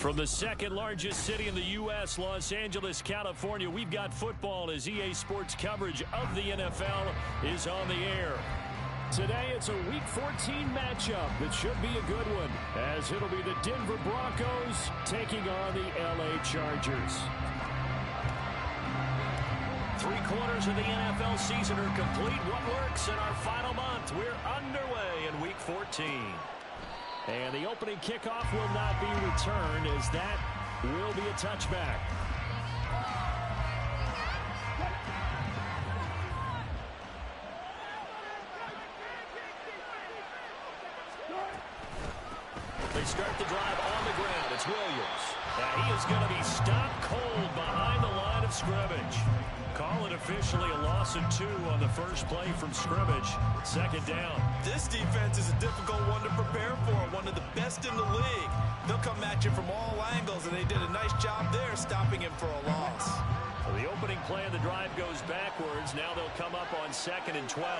From the second largest city in the U.S., Los Angeles, California, we've got football as EA Sports coverage of the NFL is on the air. Today, it's a Week 14 matchup that should be a good one, as it'll be the Denver Broncos taking on the L.A. Chargers. 3 quarters of the NFL season are complete. What works in our final month? We're underway in Week 14. And the opening kickoff will not be returned, as that will be a touchback. They start the drive on the ground. It's Williams. Now he is going to be stopped cold behind the line of scrimmage. Call it officially a loss of 2 on the first play from scrimmage. Second down. This defense is a difficult one to prepare for, one of the best in the league. They'll come at you from all angles, and they did a nice job there stopping him for a loss. So the opening play of the drive goes backwards. Now they'll come up on 2nd and 12.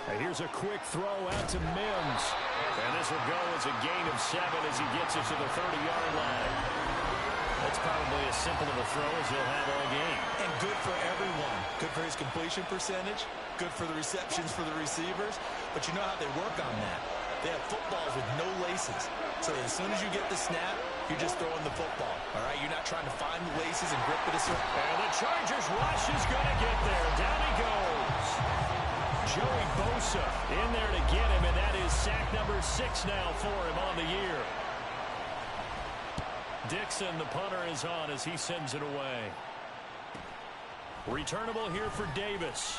And here's a quick throw out to Mims. And this will go as a gain of 7 as he gets it to the 30-yard line. That's probably as simple of a throw as he'll have all game. And good for everyone. Good for his completion percentage. Good for the receptions for the receivers. But you know how they work on that. They have footballs with no laces. So as soon as you get the snap, you're just throwing the football. All right? You're not trying to find the laces and grip it a certain. And the Chargers rush is going to get there. Down he goes. Joey Bosa in there to get him, and that is sack number 6 now for him on the year. Dixon, the punter, is on as he sends it away. Returnable here for Davis.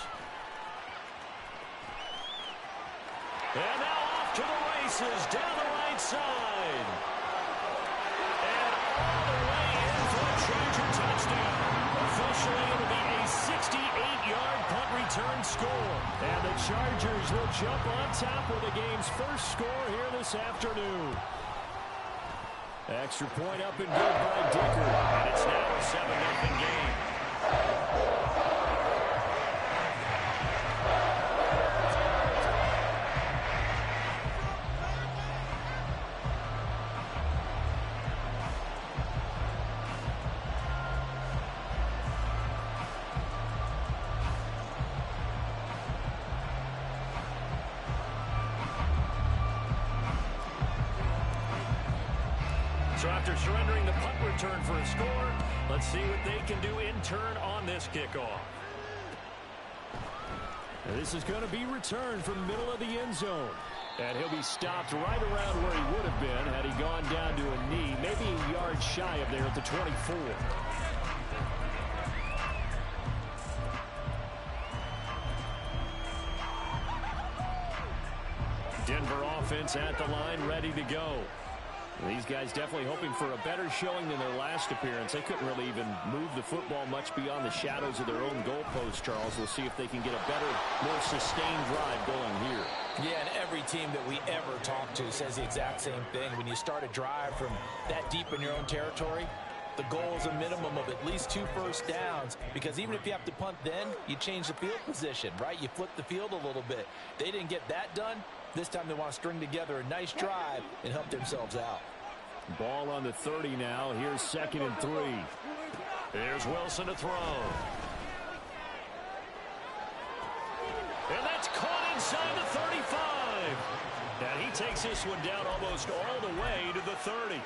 And now off to the races, down the right side. And all the way in for a Charger touchdown. Officially, it'll be a 68-yard punt return score. And the Chargers will jump on top with the game's first score here this afternoon. Extra point up and good by Dicker. And it's now a 7-0 game. So after surrendering the punt return for a score, let's see what they can do in turn on this kickoff. And this is going to be returned from the middle of the end zone. And he'll be stopped right around where he would have been had he gone down to a knee, maybe a yard shy of there at the 24. Denver offense at the line, ready to go. These guys definitely hoping for a better showing than their last appearance. They couldn't really even move the football much beyond the shadows of their own goalpost, Charles. We'll see if they can get a better, more sustained drive going here. Yeah, and every team that we ever talk to says the exact same thing. When you start a drive from that deep in your own territory, the goal is a minimum of at least 2 first downs, because even if you have to punt then, you change the field position, right? You flip the field a little bit. They didn't get that done. This time they want to string together a nice drive and help themselves out. Ball on the 30 now. Here's 2nd and 3. There's Wilson to throw. And that's caught inside the 35. And he takes this one down almost all the way to the 30.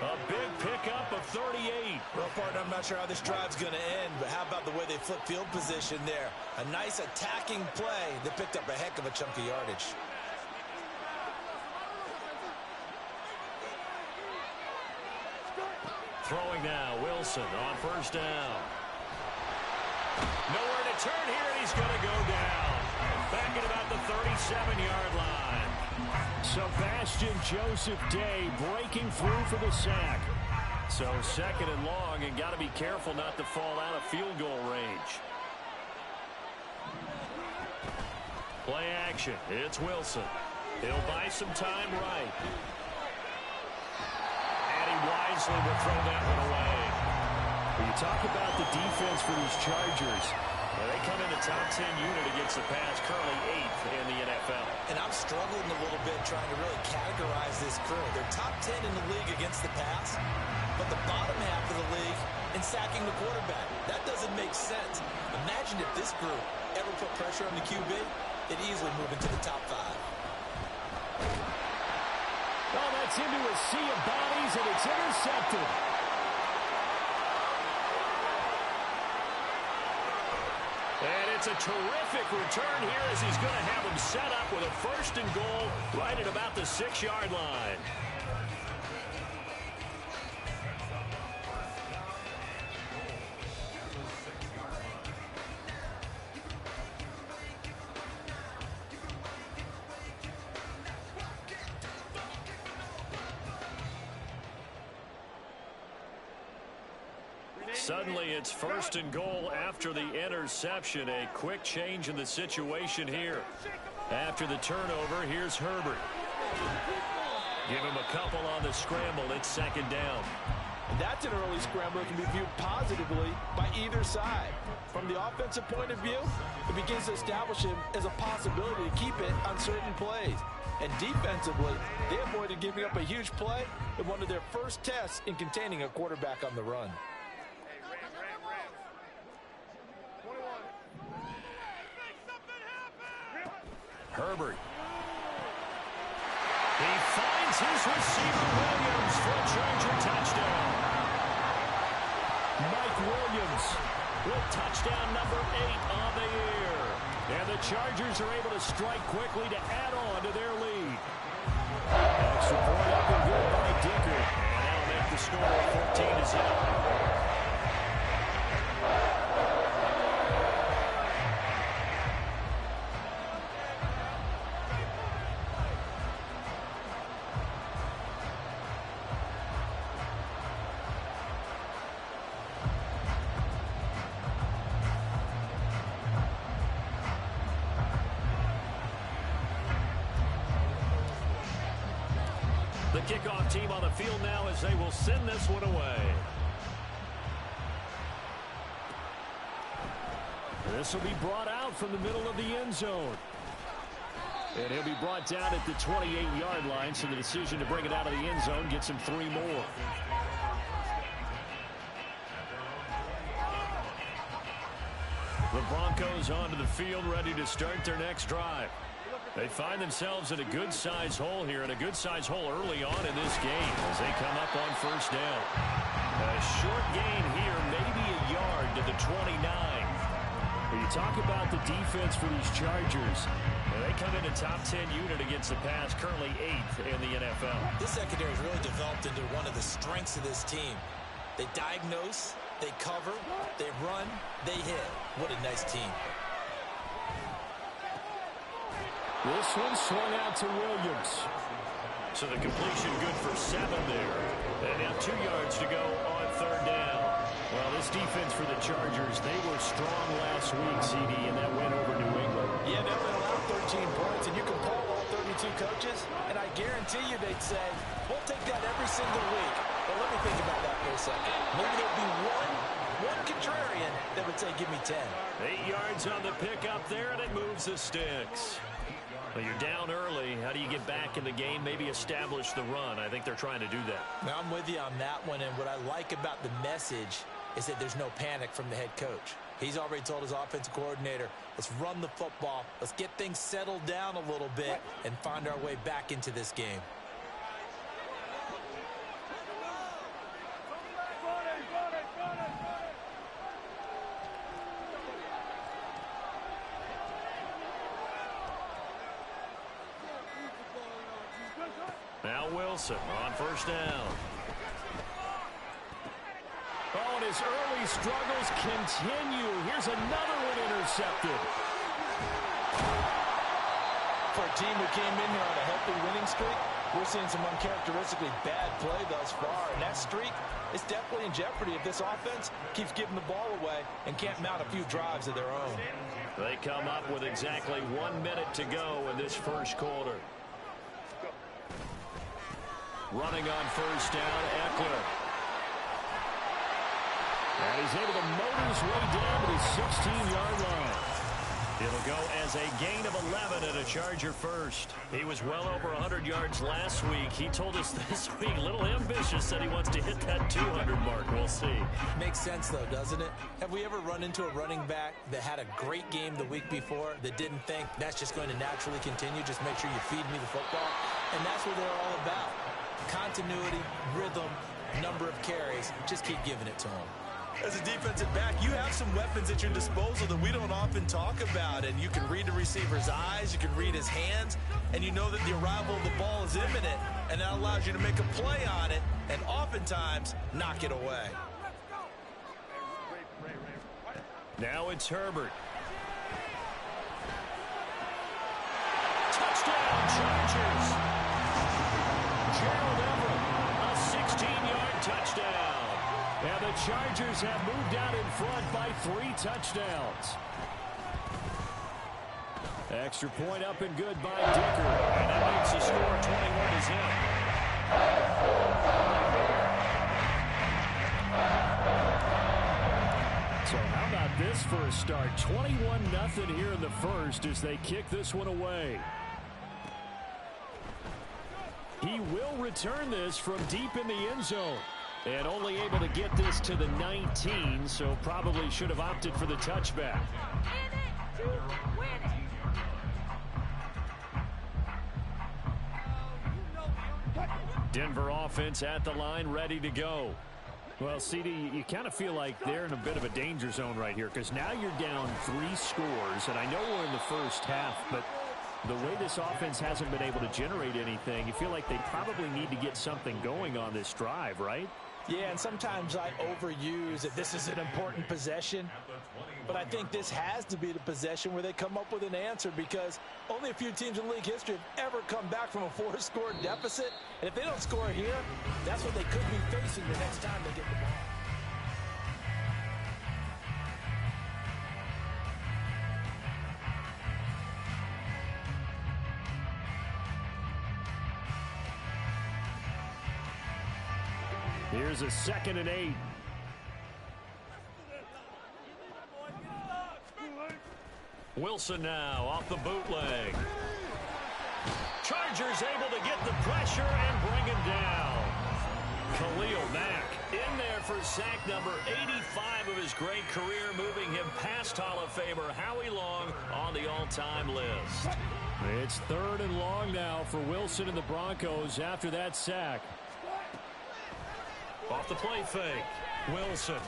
A big pickup of 38. Well, partner, I'm not sure how this drive's going to end, but how about the way they flip field position there? A nice attacking play that picked up a heck of a chunk of yardage. Throwing now, Wilson on first down. Nowhere to turn here, and he's going to go down. Back at about the 37-yard line. Sebastian Joseph Day breaking through for the sack. So 2nd and long, and got to be careful not to fall out of field goal range. Play action. It's Wilson. He'll buy some time right. Wisely will throw that one away. When you talk about the defense for these Chargers, They come in the top 10 unit against the pass, currently 8th in the NFL. And I'm struggling a little bit trying to really categorize this crew. They're top 10 in the league against the pass, but the bottom half of the league in sacking the quarterback. That doesn't make sense. Imagine if this group ever put pressure on the QB, they'd easily move into the top 5. Oh, that's into a sea of bodies, and it's intercepted. And it's a terrific return here as he's going to have him set up with a 1st and goal right at about the 6-yard line. Suddenly, it's 1st and goal after the interception. A quick change in the situation here. After the turnover, here's Herbert. Give him a couple on the scramble. It's 2nd down. That's an early scramble that can be viewed positively by either side. From the offensive point of view, it begins to establish him as a possibility to keep it on certain plays. And defensively, they avoided giving up a huge play in one of their first tests in containing a quarterback on the run. Herbert. He finds his receiver, Williams, for a Charger touchdown. Mike Williams with touchdown number 8 on the year. And the Chargers are able to strike quickly to add on to their lead. Extra point up and good by Dicker. And that'll make the score 14-0. The kickoff team on the field now as they will send this one away. This will be brought out from the middle of the end zone. And he'll be brought down at the 28-yard line, so the decision to bring it out of the end zone gets him 3 more. The Broncos onto the field, ready to start their next drive. They find themselves in a good-sized hole here, and a good-sized hole early on in this game as they come up on 1st down. A short gain here, maybe a yard to the 29. When you talk about the defense for these Chargers, they come in a top 10 unit against the pass, currently 8th in the NFL. This secondary has really developed into one of the strengths of this team. They diagnose, they cover, they run, they hit. What a nice team. This one swung out to Williams. So the completion good for 7 there. And now 2 yards to go on 3rd down. Well, this defense for the Chargers, they were strong last week, CD, and that went over New England. Yeah, they only allowed 13 points, and you can poll all 32 coaches, and I guarantee you they'd say, we'll take that every single week. But let me think about that for a second. Maybe there'd be one contrarian that would say, give me 10. 8 yards on the pickup there, and it moves the sticks. Well, you're down early. How do you get back in the game? Maybe establish the run. I think they're trying to do that. Now, I'm with you on that one, and what I like about the message is that there's no panic from the head coach. He's already told his offensive coordinator, let's run the football, let's get things settled down a little bit and find our way back into this game. Now Wilson on 1st down. Oh, and his early struggles continue. Here's another one intercepted. For a team who came in here on a healthy winning streak, we're seeing some uncharacteristically bad play thus far. And that streak is definitely in jeopardy if this offense keeps giving the ball away and can't mount a few drives of their own. They come up with exactly 1 minute to go in this 1st quarter. Running on 1st down, Eckler. And he's able to motor his way down to the 16-yard line. It'll go as a gain of 11 and a Charger first. He was well over 100 yards last week. He told us this week, a little ambitious, said he wants to hit that 200 mark. We'll see. Makes sense, though, doesn't it? Have we ever run into a running back that had a great game the week before that didn't think that's just going to naturally continue? Just make sure you feed me the football. And that's what they're all about. Continuity, rhythm, number of carries. Just keep giving it to them. As a defensive back, you have some weapons at your disposal that we don't often talk about. And you can read the receiver's eyes, you can read his hands, and you know that the arrival of the ball is imminent, and that allows you to make a play on it and oftentimes knock it away. Now it's Herbert. Touchdown, Chargers. Gerald Everett, a 16-yard touchdown. And the Chargers have moved out in front by 3 touchdowns. Extra point up and good by Dicker. And that makes the score 21 to zip. So how about this for a start? 21-0 here in the first as they kick this one away. He will return this from deep in the end zone. And only able to get this to the 19, so probably should have opted for the touchback. Denver offense at the line, ready to go. Well, CD, you kind of feel like they're in a bit of a danger zone right here because now you're down 3 scores, and I know we're in the first half, but the way this offense hasn't been able to generate anything, you feel like they probably need to get something going on this drive, right? Yeah, and sometimes I overuse that this is an important possession. But I think this has to be the possession where they come up with an answer because only a few teams in league history have ever come back from a 4-score deficit. And if they don't score here, that's what they could be facing the next time they get the ball. Here's a 2nd and 8. Wilson now off the bootleg. Chargers able to get the pressure and bring him down. Khalil Mack in there for sack number 85 of his great career, moving him past Hall of Famer Howie Long on the all-time list. It's 3rd and long now for Wilson and the Broncos after that sack. Off the play fake, Wilson.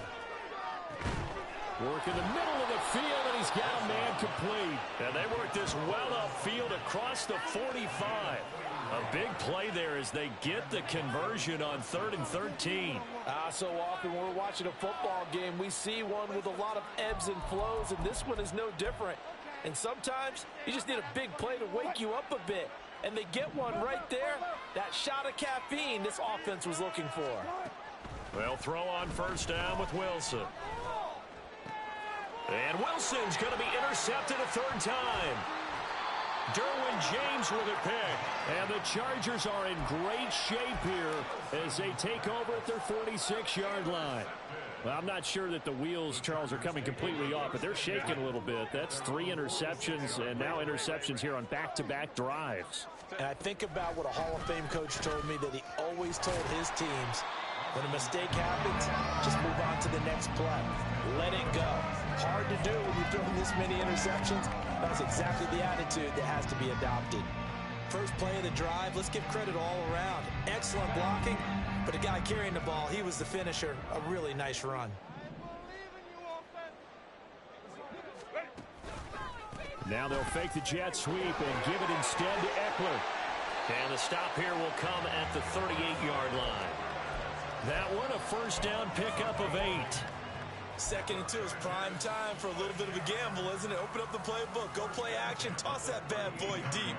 Work in the middle of the field, and he's got a man complete. And they work this well upfield across the 45. A big play there as they get the conversion on 3rd and 13. So often when we're watching a football game, we see one with a lot of ebbs and flows, and this one is no different. And sometimes you just need a big play to wake you up a bit. And they get one right there. That shot of caffeine this offense was looking for. They'll throw on 1st down with Wilson. And Wilson's going to be intercepted a 3rd time. Derwin James with a pick. And the Chargers are in great shape here as they take over at their 46-yard line. Well, I'm not sure that the wheels, Charles, are coming completely off, but they're shaking a little bit. That's 3 interceptions and now interceptions here on back-to-back drives. And I think about what a Hall of Fame coach told me that he always told his teams, when a mistake happens, just move on to the next play. Let it go. Hard to do when you're throwing this many interceptions. That's exactly the attitude that has to be adopted. First play of the drive, let's give credit all around. Excellent blocking, but the guy carrying the ball, he was the finisher. A really nice run. Now they'll fake the jet sweep and give it instead to Eckler. And the stop here will come at the 38-yard line. That one, a 1st down pickup of 8. 2nd and 2 is prime time for a little bit of a gamble, isn't it? Open up the playbook, go play action, toss that bad boy deep.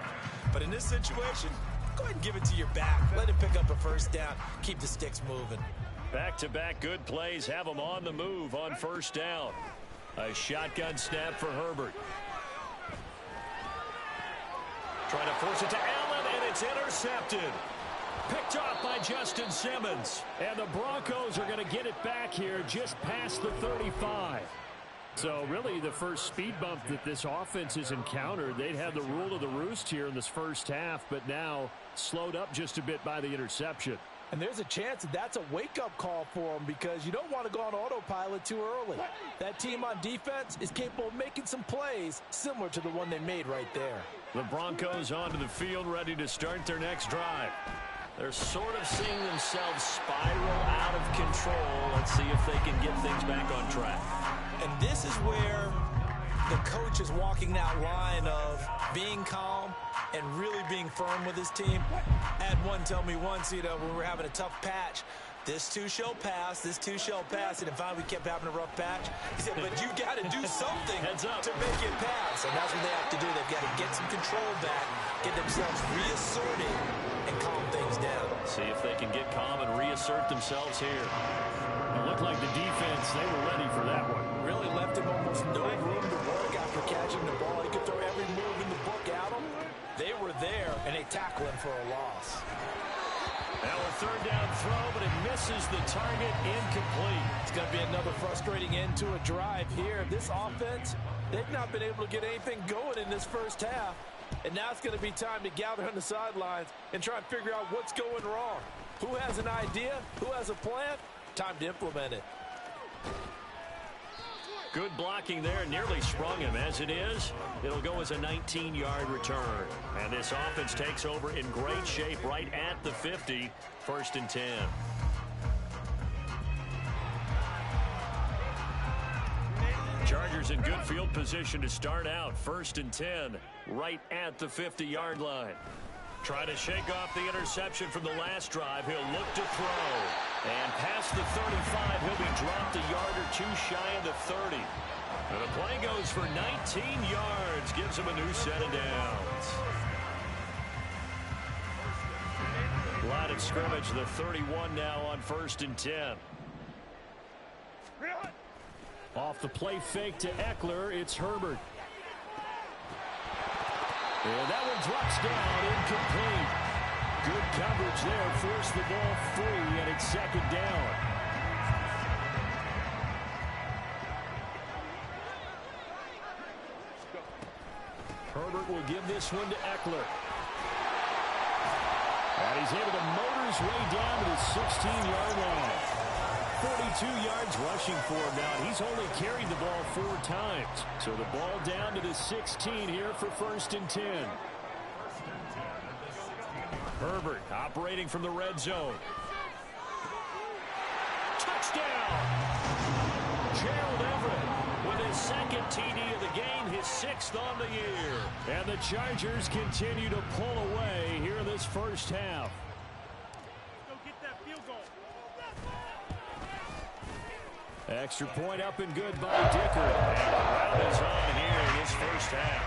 But in this situation, go ahead and give it to your back. Let him pick up a 1st down. Keep the sticks moving. Back-to-back good plays have them on the move on 1st down. A shotgun snap for Herbert. Trying to force it to Allen, and it's intercepted. Picked off by Justin Simmons. And the Broncos are going to get it back here just past the 35. So really the first speed bump that this offense has encountered. They'd had the rule of the roost here in this first half, but now slowed up just a bit by the interception. And there's a chance that that's a wake-up call for them because you don't want to go on autopilot too early. That team on defense is capable of making some plays similar to the one they made right there. The Broncos onto the field ready to start their next drive. They're sort of seeing themselves spiral out of control. Let's see if they can get things back on track. And this is where the coach is walking that line of being calm and really being firm with his team. I had one tell me once, when we were having a tough patch, this too shall pass, this too shall pass, and finally we kept having a rough patch. He said, but you got to do something to make it pass, and that's what they have to do. They've got to get some control back, get themselves reasserted, and calm things down. See if they can get calm and reassert themselves here. It looked like the defense, they were ready for that one. Really left him almost no room to work after catching the ball. He could throw every move in the book at him. They were there, and they tackle him for a loss. Now a third down throw, but it misses the target, incomplete. It's going to be another frustrating end to a drive here. This offense, they've not been able to get anything going in this first half. And now it's going to be time to gather on the sidelines and try and figure out what's going wrong. Who has an idea? Who has a plan? Time to implement it. Good blocking there, nearly sprung him. As it is, it'll go as a 19-yard return. And this offense takes over in great shape right at the 50, 1st and 10. Chargers in good field position to start out. 1st and 10, right at the 50-yard line. Try to shake off the interception from the last drive. He'll look to throw. And past the 35, he'll be dropped a yard or two shy of the 30. And the play goes for 19 yards. Gives him a new set of downs. Line of scrimmage, the 31 now on 1st and 10. Off the play fake to Eckler, it's Herbert. And that one drops down, incomplete. Good coverage there, forced the ball free, and it's 2nd down. Herbert will give this one to Eckler. And he's able to motor his way down to the 16-yard line. 42 yards rushing for him now. He's only carried the ball 4 times. So the ball down to the 16 here for 1st and 10. Herbert operating from the red zone. Touchdown! Gerald Everett with his 2nd TD of the game, his 6th on the year. And the Chargers continue to pull away here in this first half. Extra point up and good by Dicker. And the round is on here in this first half.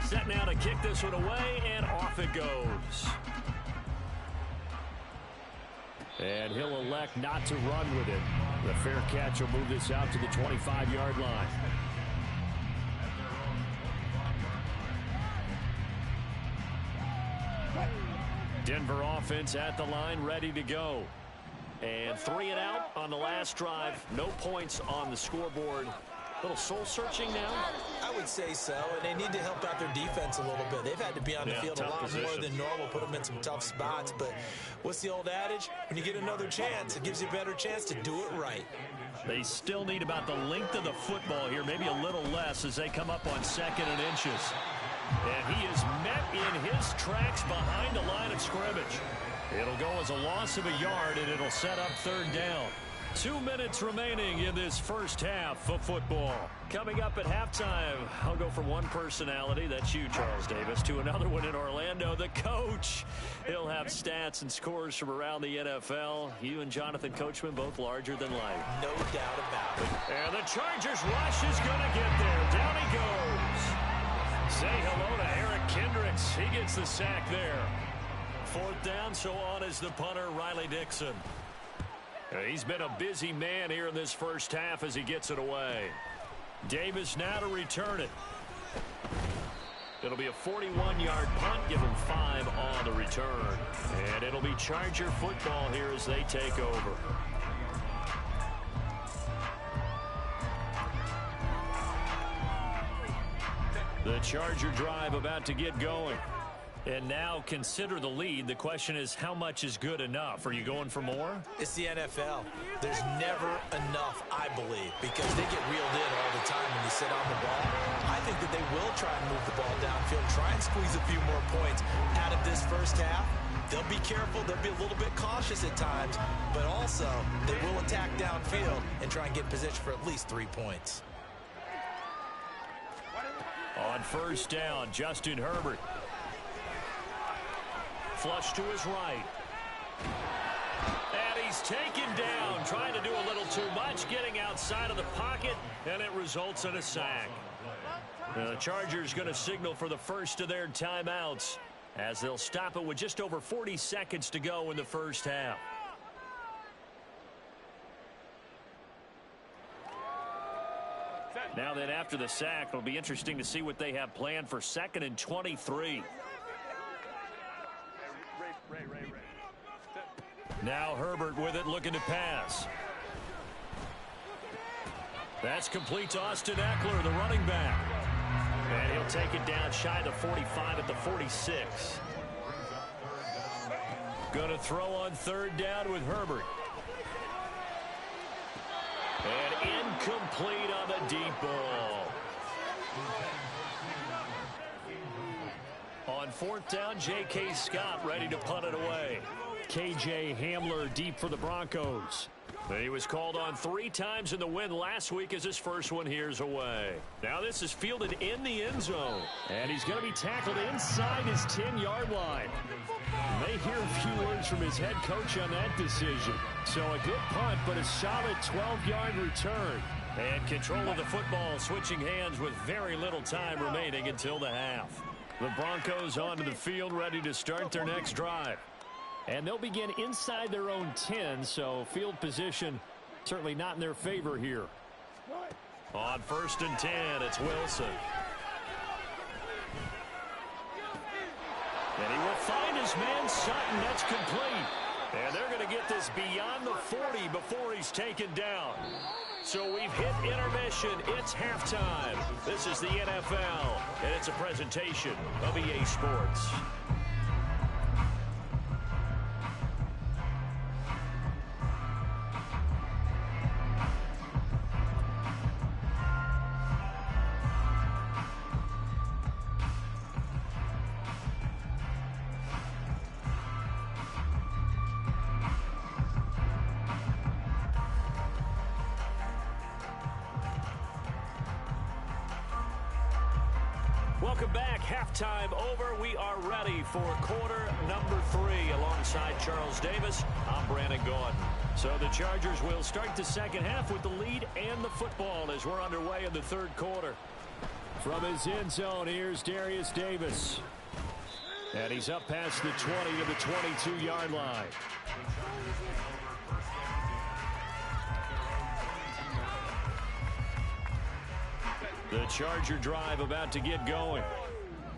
Set now to kick this one away, and off it goes. And he'll elect not to run with it. The fair catch will move this out to the 25-yard line. Denver offense at the line, ready to go. And 3 and out on the last drive. No points on the scoreboard. A little soul-searching now? I would say so, and they need to help out their defense a little bit. They've had to be on the field a lot more than normal, put them in some tough spots. But what's the old adage? When you get another chance, it gives you a better chance to do it right. They still need about the length of the football here, maybe a little less as they come up on 2nd and inches. And he is met in his tracks behind the line of scrimmage. It'll go as a loss of a yard, and it'll set up 3rd down. 2 minutes remaining in this first half of football. Coming up at halftime, I'll go from one personality, that's you, Charles Davis, to another one in Orlando, the coach. He'll have stats and scores from around the NFL. You and Jonathan Coachman both larger than life. No doubt about it. And the Chargers rush is going to get there. Down he goes. Say hello to Eric Kendricks. He gets the sack there. 4th down, so on is the punter, Riley Dixon. He's been a busy man here in this first half as he gets it away. Davis now to return it. It'll be a 41-yard punt, give him 5 on the return. And it'll be Charger football here as they take over. The Charger drive about to get going. And now consider the lead. The question is, how much is good enough? Are you going for more? It's the NFL. There's never enough, I believe, because they get reeled in all the time when you sit on the ball. I think that they will try and move the ball downfield, try and squeeze a few more points out of this first half. They'll be careful. They'll be a little bit cautious at times, but also they will attack downfield and try and get in position for at least 3 points. On first down, Justin Herbert. Flush to his right. And he's taken down, trying to do a little too much, getting outside of the pocket, and it results in a sack. The Chargers going to signal for the first of their timeouts as they'll stop it with just over 40 seconds to go in the first half. Now then, after the sack, it'll be interesting to see what they have planned for 2nd and 23. Now Herbert with it, looking to pass. That's complete to Austin Eckler, the running back. And he'll take it down shy of the 45 at the 46. Going to throw on 3rd down with Herbert. And incomplete on the deep ball. On 4th down, J.K. Scott ready to punt it away. K.J. Hamler deep for the Broncos. He was called on 3 times in the win last week as his first one here's away. Now this is fielded in the end zone. And he's going to be tackled inside his 10-yard line. May hear a few words from his head coach on that decision. So a good punt, but a solid 12-yard return. And control of the football switching hands with very little time remaining until the half. The Broncos onto the field ready to start their next drive. And they'll begin inside their own 10, so field position certainly not in their favor here. On 1st and 10, it's Wilson. And he will find his man Sutton. That's complete. And they're going to get this beyond the 40 before he's taken down. So we've hit intermission. It's halftime. This is the NFL, and it's a presentation of EA Sports. Welcome back. Halftime over. We are ready for quarter number 3 alongside Charles Davis. I'm Brandon Gordon. So the Chargers will start the second half with the lead and the football as we're underway in the 3rd quarter. From his end zone, here's Darius Davis. And he's up past the 20 to the 22-yard line. The Charger drive about to get going.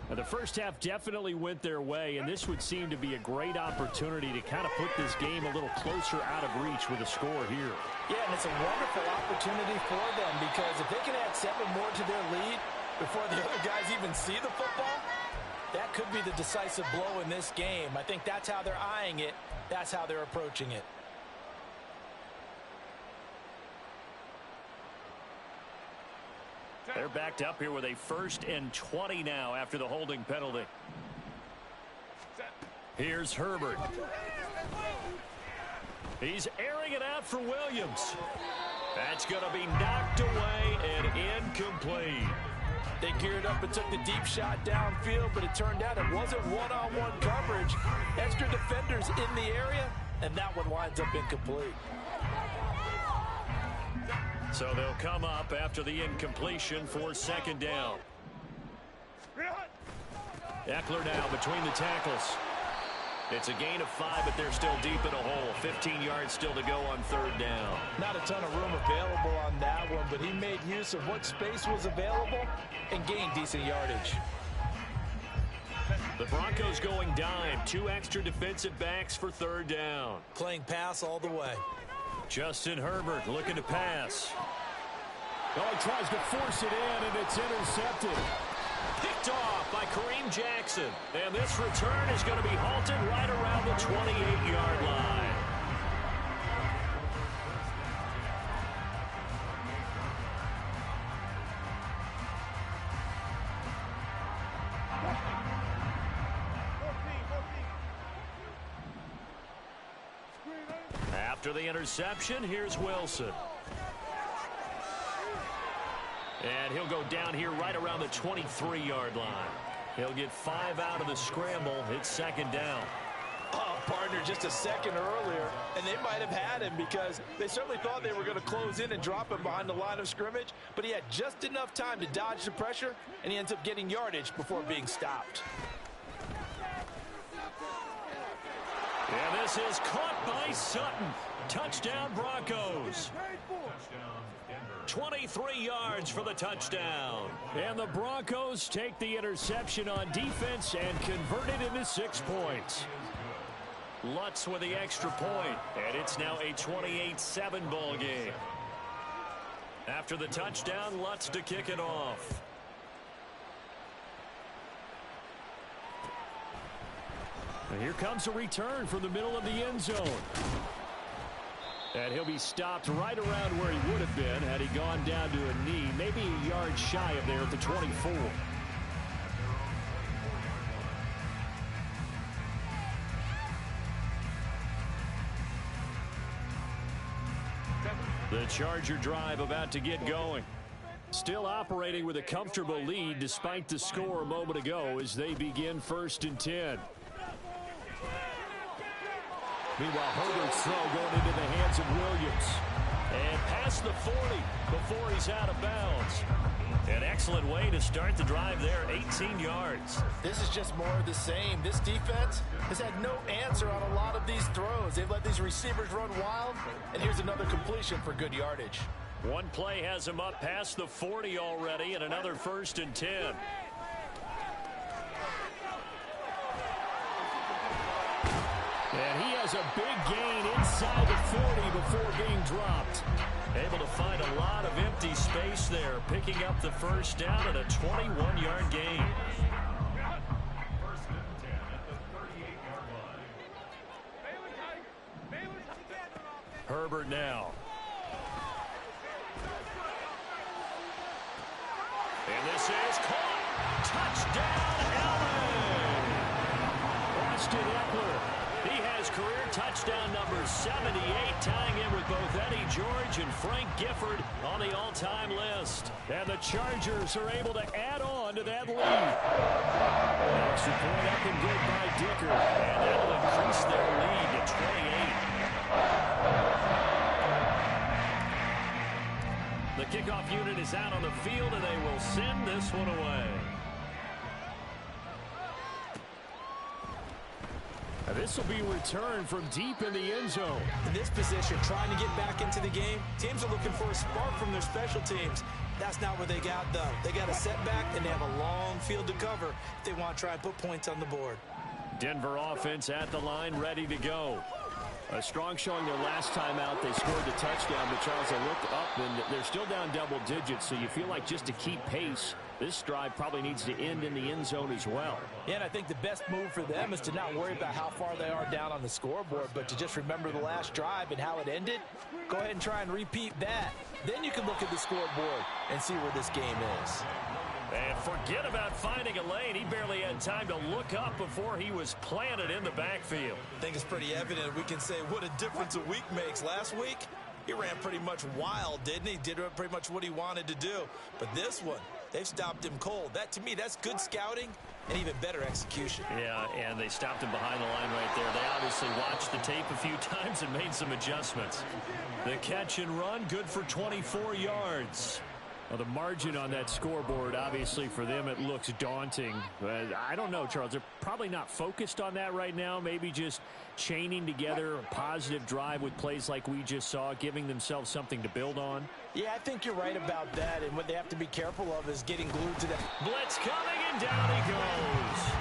Now, the first half definitely went their way, and this would seem to be a great opportunity to kind of put this game a little closer out of reach with a score here. Yeah, and it's a wonderful opportunity for them because if they can add 7 more to their lead before the other guys even see the football, that could be the decisive blow in this game. I think that's how they're eyeing it. That's how they're approaching it. They're backed up here with a 1st and 20 now after the holding penalty. Here's Herbert. He's airing it out for Williams. That's going to be knocked away and incomplete. They geared up and took the deep shot downfield, but it turned out it wasn't one-on-one coverage. Extra defenders in the area, and that one winds up incomplete. So they'll come up after the incompletion for second down. Eckler now between the tackles. It's a gain of 5, but they're still deep in a hole. 15 yards still to go on third down. Not a ton of room available on that one, but he made use of what space was available and gained decent yardage. The Broncos going dime. 2 extra defensive backs for third down. Playing pass all the way. Justin Herbert looking to pass. Oh, he tries to force it in, and it's intercepted. Picked off by Kareem Jackson. And this return is going to be halted right around the 28-yard line. After the interception, here's Wilson. And he'll go down here right around the 23-yard line. He'll get 5 out of the scramble. It's second down. Oh, partner, just a second earlier, and they might have had him because they certainly thought they were going to close in and drop him behind the line of scrimmage, but he had just enough time to dodge the pressure, and he ends up getting yardage before being stopped. And this is caught by Sutton. Touchdown, Broncos. 23 yards for the touchdown. And the Broncos take the interception on defense and convert it into 6 points. Lutz with the extra point, and it's now a 28-7 ball game. After the touchdown, Lutz to kick it off. And here comes a return from the middle of the end zone. And he'll be stopped right around where he would have been had he gone down to a knee, maybe a yard shy of there at the 24. The Charger drive about to get going. Still operating with a comfortable lead despite the score a moment ago as they begin 1st and 10. Meanwhile, Herbert's throw going into the hands of Williams. And past the 40 before he's out of bounds. An excellent way to start the drive there, 18 yards. This is just more of the same. This defense has had no answer on a lot of these throws. They've let these receivers run wild, and here's another completion for good yardage. One play has him up past the 40 already, and another 1st and 10. And he has a big gain inside the 40 before being dropped. Able to find a lot of empty space there, picking up the 1st down at a 21-yard gain. Herbert now. And this is caught. Touchdown, Allen! Austin Eckler. He has career touchdown number 78, tying in with both Eddie George and Frank Gifford on the all-time list. And the Chargers are able to add on to that lead. Extra point up and good by Dicker. And that'll increase their lead to 28. The kickoff unit is out on the field, and they will send this one away. This will be returned from deep in the end zone. In this position, trying to get back into the game, teams are looking for a spark from their special teams. That's not what they got, though. They got a setback, and they have a long field to cover if they want to try and put points on the board. Denver offense at the line, ready to go. A strong showing their last time out. They scored the touchdown, but Charles, they looked up, and they're still down double digits, so you feel like just to keep pace, this drive probably needs to end in the end zone as well. Yeah, and I think the best move for them is to not worry about how far they are down on the scoreboard, but to just remember the last drive and how it ended. Go ahead and try and repeat that. Then you can look at the scoreboard and see where this game is. And forget about finding a lane. He barely had time to look up before he was planted in the backfield. I think it's pretty evident. We can say what a difference a week makes. Last week, he ran pretty much wild, didn't he? Did pretty much what he wanted to do. But this one, they've stopped him cold. That, to me, that's good scouting and even better execution. Yeah, and they stopped him behind the line right there. They obviously watched the tape a few times and made some adjustments. The catch and run, good for 24 yards. Well, the margin on that scoreboard, obviously, for them, it looks daunting. But I don't know, Charles. They're probably not focused on that right now. Maybe just chaining together a positive drive with plays like we just saw, giving themselves something to build on. Yeah, I think you're right about that. And what they have to be careful of is getting glued to that. Blitz coming, and down he goes.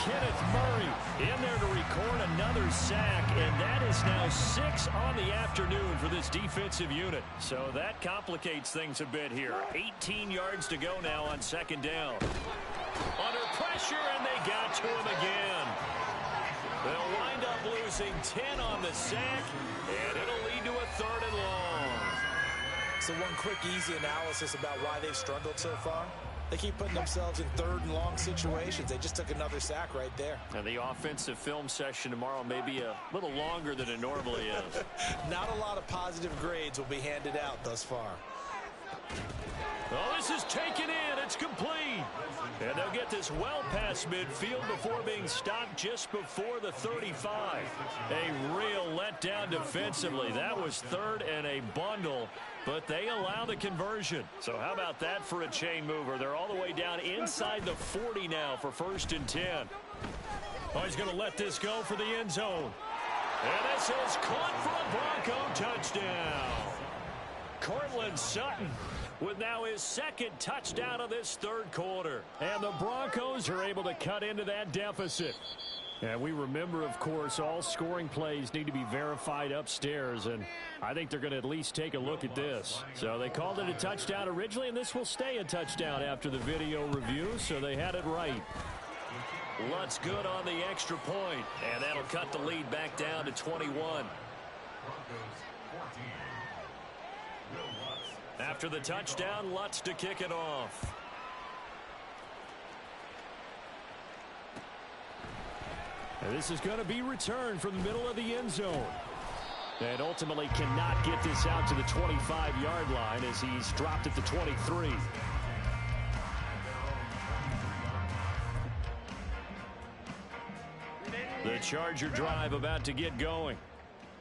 Kenneth Murray in there to record another sack, and that is now 6 on the afternoon for this defensive unit. So that complicates things a bit here. 18 yards to go now on second down. Under pressure, and they got to him again. They'll wind up losing 10 on the sack, and it'll lead to a 3rd and long. So one quick, easy analysis about why they've struggled so far. They keep putting themselves in 3rd and long situations. They just took another sack right there. And the offensive film session tomorrow may be a little longer than it normally is. Not a lot of positive grades will be handed out thus far. Oh, this is taken in. It's complete. And they'll get this well past midfield before being stopped just before the 35. A real letdown defensively. That was 3rd and a bundle, but they allow the conversion. So how about that for a chain mover? They're all the way down inside the 40 now for 1st and 10. Oh, he's going to let this go for the end zone. And this is caught for a Bronco touchdown. Cortland Sutton with now his 2nd touchdown of this 3rd quarter. And the Broncos are able to cut into that deficit. And we remember, of course, all scoring plays need to be verified upstairs, and I think they're going to at least take a look at this. So they called it a touchdown originally, and this will stay a touchdown after the video review, so they had it right. Lutz good on the extra point, and that'll cut the lead back down to 21. After the touchdown, Lutz to kick it off. And this is going to be returned from the middle of the end zone. And ultimately cannot get this out to the 25-yard line as he's dropped at the 23. The Charger drive about to get going.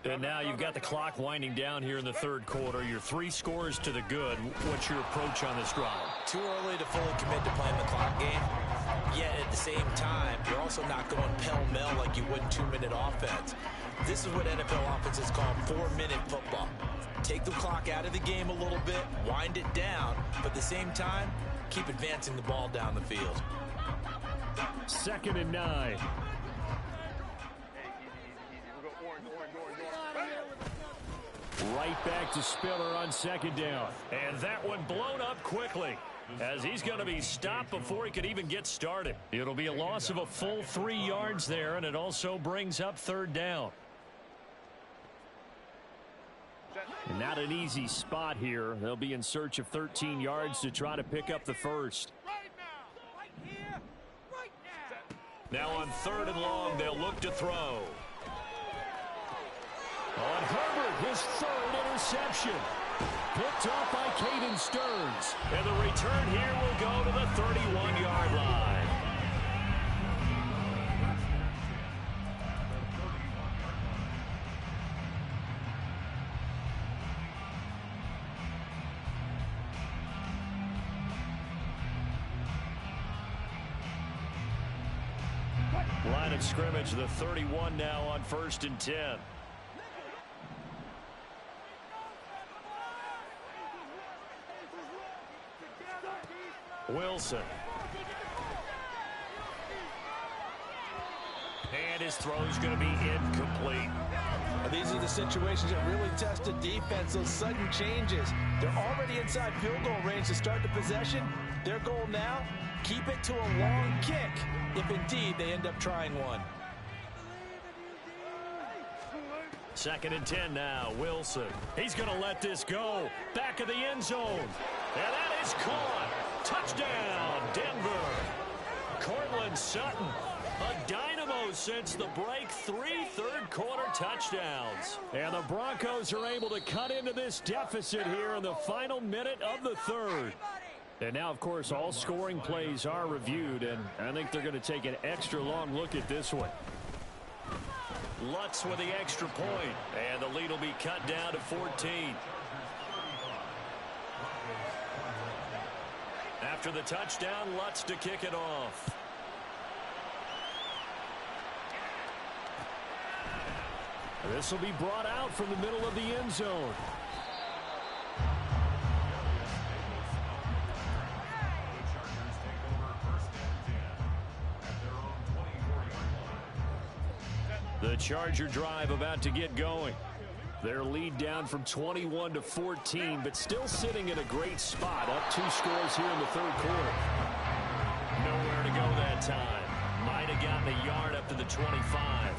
And now you've got the clock winding down here in the 3rd quarter. Your 3 scores to the good. What's your approach on this drive? Too early to fully commit to playing the clock game. Yet at the same time, you're also not going pell-mell like you would 2-minute offense. This is what NFL offenses call 4-minute football. Take the clock out of the game a little bit, wind it down, but at the same time, keep advancing the ball down the field. 2nd and 9. Right back to Spiller on 2nd down. And that one blown up quickly as he's going to be stopped before he could even get started. It'll be a loss of a full 3 yards there, and it also brings up 3rd down. And not an easy spot here. They'll be in search of 13 yards to try to pick up the 1st. Now on 3rd and long, they'll look to throw. On Herbert, his 3rd interception. Picked off by Caden Stearns. And the return here will go to the 31-yard line. Line of scrimmage, the 31 now on 1st and 10. Wilson. And his throw is going to be incomplete. These are the situations that really test the defense, those sudden changes. They're already inside field goal range to start the possession. Their goal now, keep it to a long kick, if indeed they end up trying one. 2nd and 10 now, Wilson. He's going to let this go. Back of the end zone. And that is caught. Touchdown, Denver. Cortland Sutton, a dynamo since the break. 3 third-quarter touchdowns. And the Broncos are able to cut into this deficit here in the final minute of the third. And now, of course, all scoring plays are reviewed, and I think they're going to take an extra long look at this one. Lutz with the extra point, and the lead will be cut down to 14. After the touchdown, Lutz to kick it off. This will be brought out from the middle of the end zone. The Charger drive about to get going. Their lead down from 21 to 14, but still sitting in a great spot. Up 2 scores here in the third quarter. Nowhere to go that time. Might have gotten a yard up to the 25.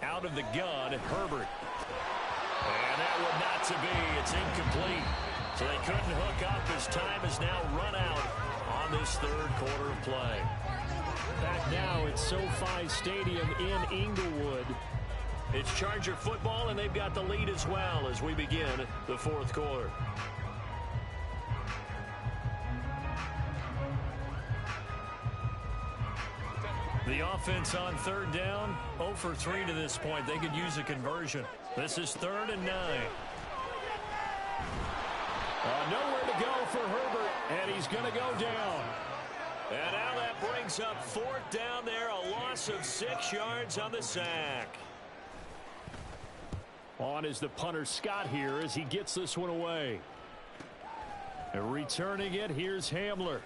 Out of the gun, Herbert. And that would not to be. It's incomplete. So they couldn't hook up as time has now run out on this third quarter of play. Back now at SoFi Stadium in Inglewood. It's Charger football, and they've got the lead as well as we begin the fourth quarter. The offense on third down, 0 for 3 to this point. They could use a conversion. This is 3rd and 9. Nowhere to go for Herbert, and he's going to go down. And now that brings up 4th down there, a loss of 6 yards on the sack. On is the punter Scott here as he gets this one away. And returning it, here's Hamler.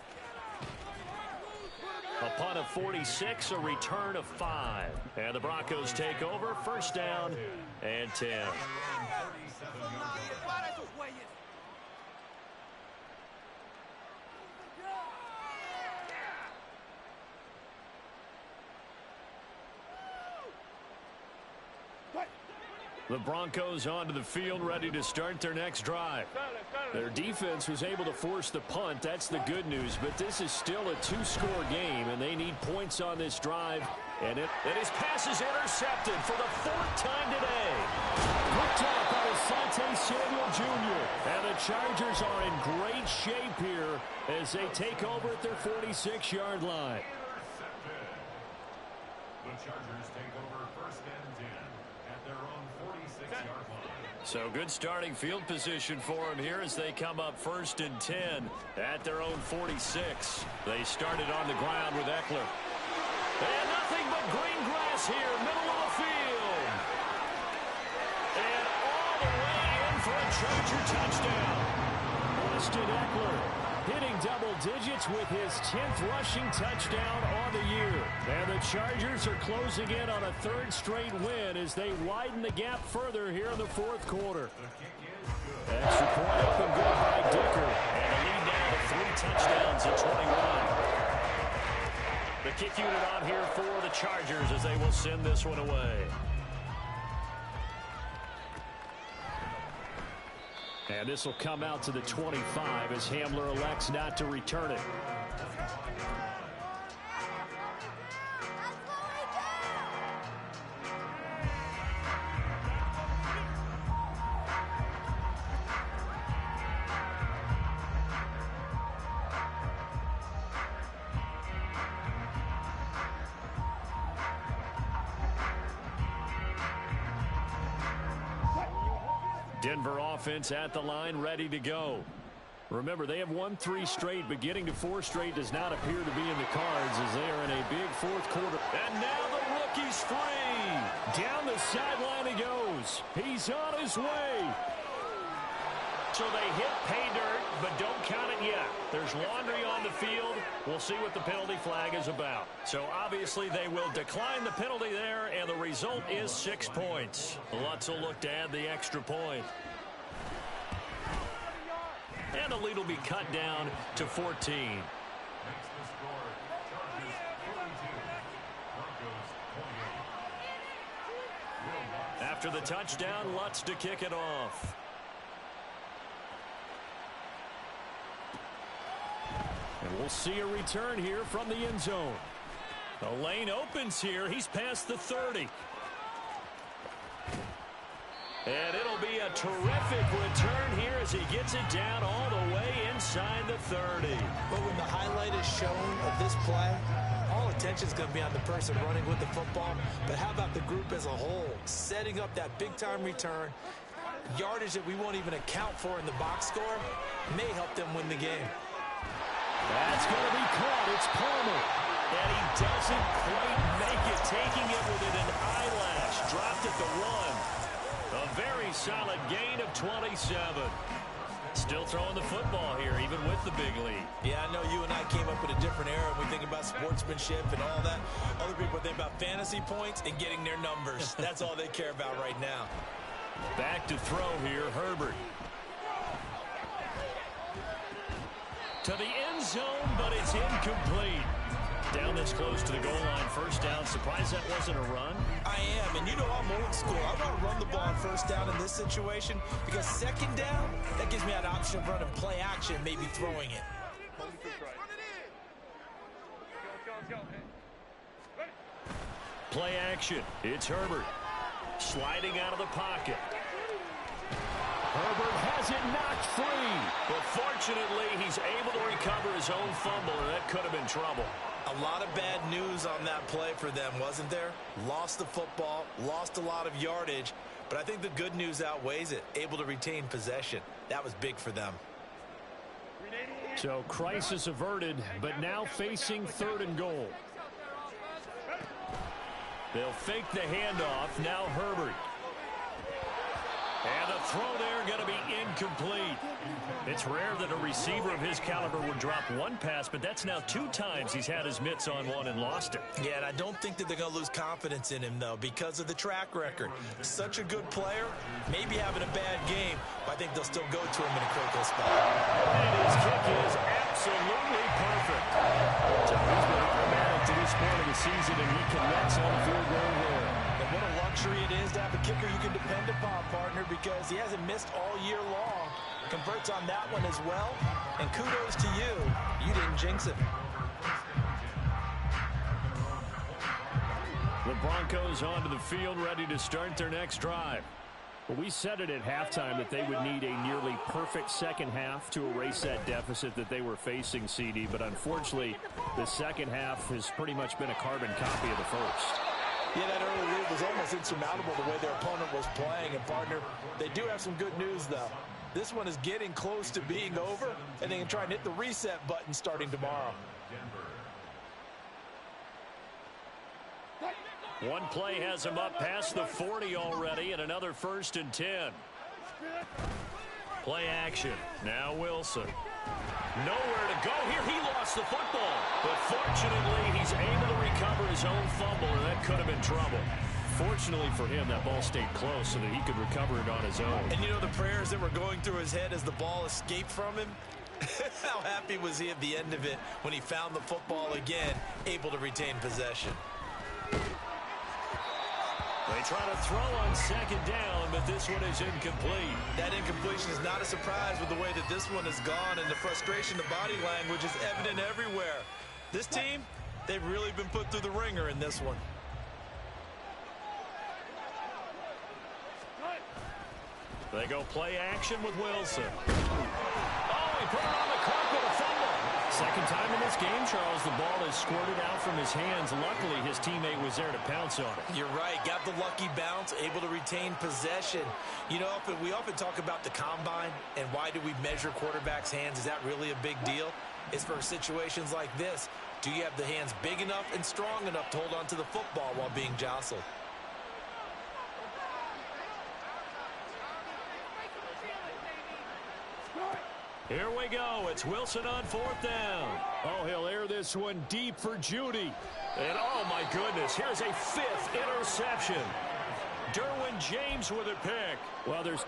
A punt of 46, a return of 5. And the Broncos take over, 1st down and 10. The Broncos onto the field, ready to start their next drive. Their defense was able to force the punt. That's the good news. But this is still a 2-score game, and they need points on this drive. And his pass is intercepted for the 4th time today. Picked up by Asante Samuel Jr. And the Chargers are in great shape here as they take over at their 46-yard line. The Chargers take over 1st and 10 at their own 46-yard line. So good starting field position for them here as they come up 1st and 10 at their own 46. They started on the ground with Eckler. And nothing but green grass here, middle of the field. And all the way in for a Charger touchdown. Austin Eckler hitting double digits with his 10th rushing touchdown on the year. And the Chargers are closing in on a 3rd straight win as they widen the gap further here in the 4th quarter. Extra point up and good by Dicker. And a lead down to 3 touchdowns at 21. The kick unit on here for the Chargers as they will send this one away. And this will come out to the 25 as Hamler elects not to return it. Denver offense at the line, ready to go. Remember, they have won 3 straight, but getting to 4 straight does not appear to be in the cards as they are in a big 4th quarter. And now the rookie's free. Down the sideline he goes. He's on his way. So they hit pay dirt, but don't count it yet. There's laundry on the field. We'll see what the penalty flag is about. So obviously they will decline the penalty there, and the result is 6 points. Lutz will look to add the extra point. And the lead will be cut down to 14. After the touchdown, Lutz to kick it off. And we'll see a return here from the end zone. The lane opens here. He's past the 30. And it'll be a terrific return here as he gets it down all the way inside the 30. But when the highlight is shown of this play, all attention is going to be on the person running with the football. But how about the group as a whole? Setting up that big-time return, yardage that we won't even account for in the box score, may help them win the game. That's going to be caught. It's Palmer. And he doesn't quite make it, taking it within an eyelash. Dropped at the 1. A very solid gain of 27. Still throwing the football here, even with the big lead. Yeah, I know you and I came up in a different era. We think about sportsmanship and all that. Other people think about fantasy points and getting their numbers. That's all they care about right now. Back to throw here, Herbert. To the end zone, but it's incomplete. Down this close to the goal line, first down. Surprised that wasn't a run? I am, and you know I'm old school. I want to run the ball on first down in this situation because second down, that gives me an option of running play action, maybe throwing it. Play action. It's Herbert. Sliding out of the pocket. Herbert has it knocked free. But fortunately, he's able to recover his own fumble, and that could have been trouble. A lot of bad news on that play for them, wasn't there? Lost the football, lost a lot of yardage, but I think the good news outweighs it. Able to retain possession. That was big for them. So crisis averted, but now facing 3rd and goal. They'll fake the handoff. Now Herbert. And the throw there going to be incomplete. It's rare that a receiver of his caliber would drop one pass, but that's now 2 times he's had his mitts on one and lost it. Yeah, and I don't think that they're going to lose confidence in him, though, because of the track record. Such a good player, maybe having a bad game, but I think they'll still go to him in a critical spot. And his kick is absolutely perfect. So he's been automatic to this point of the season, and he connects on the field goal there. And what a luxury it is to have a kicker you can depend upon, partner, because he hasn't missed all year long. Converts on that one as well. And kudos to you. You didn't jinx it. The Broncos onto the field, ready to start their next drive. Well, we said it at halftime that they would need a nearly perfect second half to erase that deficit that they were facing, CD. But unfortunately, the second half has pretty much been a carbon copy of the first. Yeah, that early lead was almost insurmountable the way their opponent was playing. And, partner, they do have some good news, though. This one is getting close to being over, and they can try and hit the reset button starting tomorrow. One play has him up past the 40 already, and another 1st and 10. Play action. Now Wilson. Nowhere to go here. He lost the football. But fortunately, he's able to recover his own fumble, and that could have been trouble. Fortunately for him, that ball stayed close so that he could recover it on his own. And you know the prayers that were going through his head as the ball escaped from him? How happy was he at the end of it when he found the football again, able to retain possession? They try to throw on second down, but this one is incomplete. That incompletion is not a surprise with the way that this one has gone, and the frustration, the body language is evident everywhere. This team, they've really been put through the ringer in this one. They go play action with Wilson. Oh, he put it on the clock with a fumble. Second time in this game, Charles, the ball is squirted out from his hands. Luckily, his teammate was there to pounce on it. You're right. Got the lucky bounce, able to retain possession. You know, we often talk about the combine and why do we measure quarterbacks' hands. Is that really a big deal? It's for situations like this. Do you have the hands big enough and strong enough to hold on to the football while being jostled? Here we go. It's Wilson on 4th down. Oh, he'll air this one deep for Judy. And, oh, my goodness, here's a 5th interception. Derwin James with a pick. Well, there's...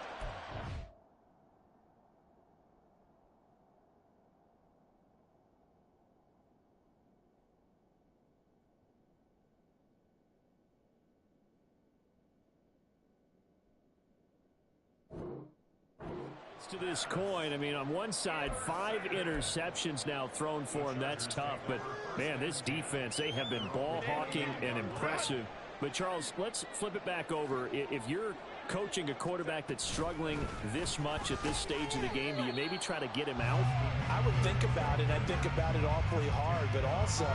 To this coin, I mean, on one side, 5 interceptions now thrown for him. That's tough. But, man, this defense, they have been ball hawking and impressive. But, Charles, let's flip it back over. If you're coaching a quarterback that's struggling this much at this stage of the game, do you maybe try to get him out? I would think about it. I think about it awfully hard. But also,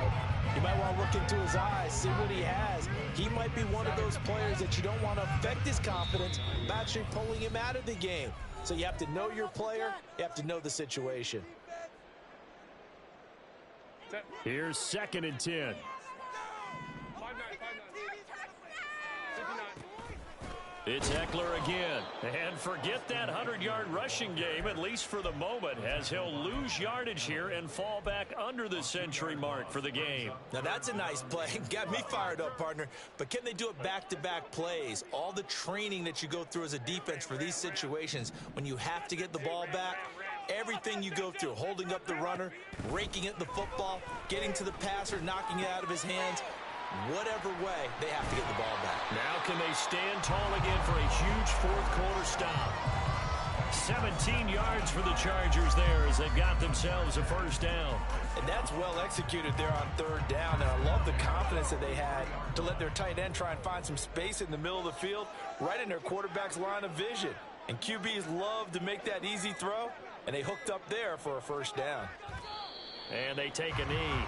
you might want to look into his eyes, see what he has. He might be one of those players that you don't want to affect his confidence by actually pulling him out of the game. So you have to know your player. You have to know the situation. Here's 2nd and 10. It's Eckler again. And forget that 100-yard rushing game, at least for the moment, as he'll lose yardage here and fall back under the century mark for the game. Now that's a nice play. Got me fired up, partner. But can they do it back-to-back plays? All the training that you go through as a defense for these situations, when you have to get the ball back, everything you go through, holding up the runner, raking at the football, getting to the passer, knocking it out of his hands, whatever way, they have to get the ball back. Now can they stand tall again for a huge fourth-quarter stop? 17 yards for the Chargers there as they've got themselves a first down. And that's well executed there on 3rd down. And I love the confidence that they had to let their tight end try and find some space in the middle of the field, right in their quarterback's line of vision. And QBs love to make that easy throw, and they hooked up there for a first down. And they take a knee.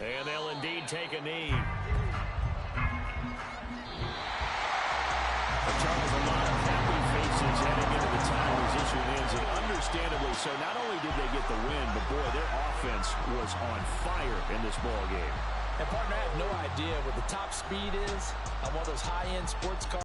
And they'll indeed take a knee. Charles, a lot of happy faces heading into the time as this one ends, and understandably so. Not only did they get the win, but boy, their offense was on fire in this ball game. And partner, I have no idea what the top speed is on one of those high-end sports cars.